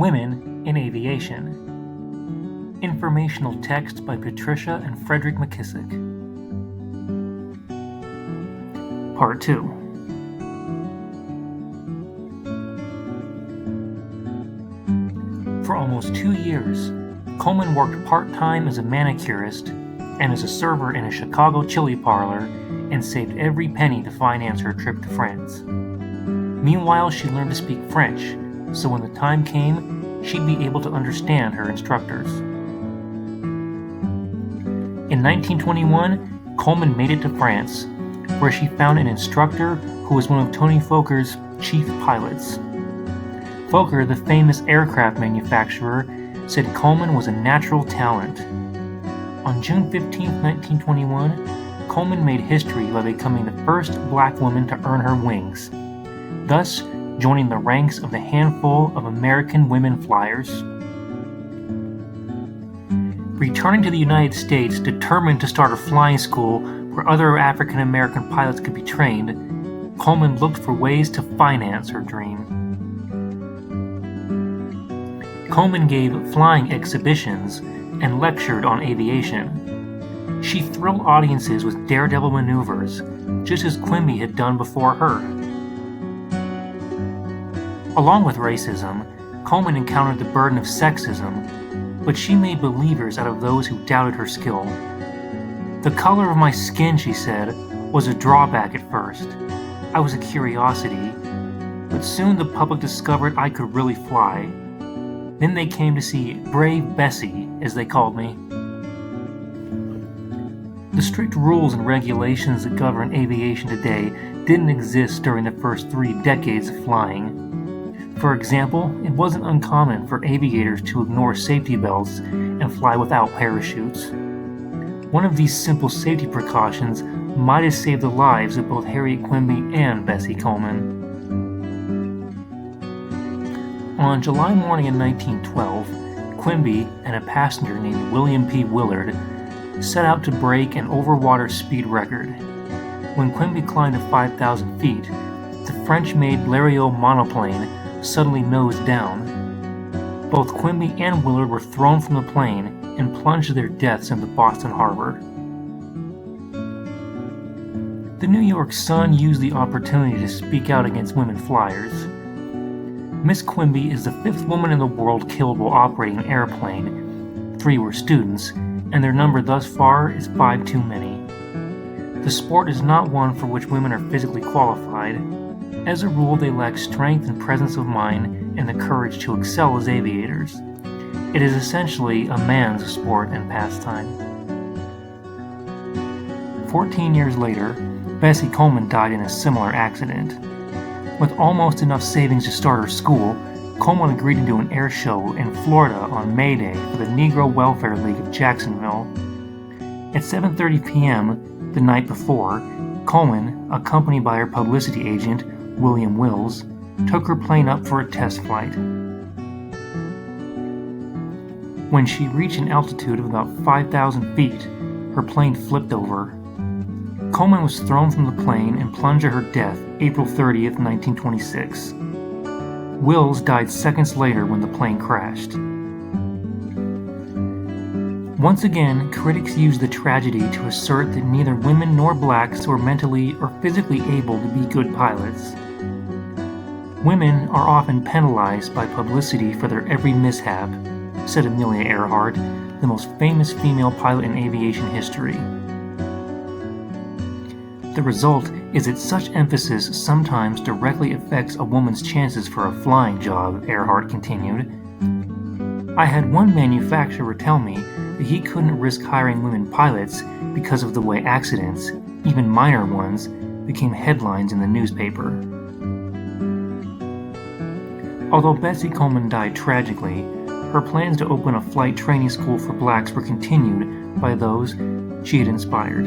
Women in Aviation. Informational text by Patricia and Frederick McKissick. Part 2. For almost 2 years, Coleman worked part-time as a manicurist and as a server in a Chicago chili parlor and saved every penny to finance her trip to France. Meanwhile, she learned to speak French, so when the time came, she'd be able to understand her instructors. In 1921, Coleman made it to France, where she found an instructor who was one of Tony Foker's chief pilots. Foker, the famous aircraft manufacturer, said Coleman was a natural talent. On June 15, 1921, Coleman made history by becoming the first black woman to earn her wings, thus joining the ranks of the handful of American women flyers. Returning to the United States, determined to start a flying school where other African American pilots could be trained, Coleman looked for ways to finance her dream. Coleman gave flying exhibitions and lectured on aviation. She thrilled audiences with daredevil maneuvers, just as Quimby had done before her. Along with racism, Coleman encountered the burden of sexism, but she made believers out of those who doubted her skill. The color of my skin, she said, was a drawback at first. I was a curiosity, but soon the public discovered I could really fly. Then they came to see Brave Bessie, as they called me. The strict rules and regulations that govern aviation today didn't exist during the first 3 decades of flying. For example, it wasn't uncommon for aviators to ignore safety belts and fly without parachutes. One of these simple safety precautions might have saved the lives of both Harriet Quimby and Bessie Coleman. On July morning in 1912, Quimby and a passenger named William P. Willard set out to break an overwater speed record. When Quimby climbed to 5,000 feet, the French-made Blériot monoplane suddenly nosed down. Both Quimby and Willard were thrown from the plane and plunged to their deaths into Boston Harbor. The New York Sun used the opportunity to speak out against women flyers. Miss Quimby is the 5th woman in the world killed while operating an airplane. 3 were students, and their number thus far is 5 too many. The sport is not one for which women are physically qualified. As a rule, they lack strength and presence of mind and the courage to excel as aviators. It is essentially a man's sport and pastime. 14 years later, Bessie Coleman died in a similar accident. With almost enough savings to start her school, Coleman agreed to do an air show in Florida on May Day for the Negro Welfare League of Jacksonville. At 7:30 p.m. the night before, Coleman, accompanied by her publicity agent, William Wills, took her plane up for a test flight. When she reached an altitude of about 5,000 feet, her plane flipped over. Coleman was thrown from the plane and plunged to her death April 30th, 1926. Wills died seconds later when the plane crashed. Once again, critics used the tragedy to assert that neither women nor blacks were mentally or physically able to be good pilots. Women are often penalized by publicity for their every mishap, said Amelia Earhart, the most famous female pilot in aviation history. The result is that such emphasis sometimes directly affects a woman's chances for a flying job, Earhart continued. I had one manufacturer tell me that he couldn't risk hiring women pilots because of the way accidents, even minor ones, became headlines in the newspaper. Although Bessie Coleman died tragically, her plans to open a flight training school for blacks were continued by those she had inspired.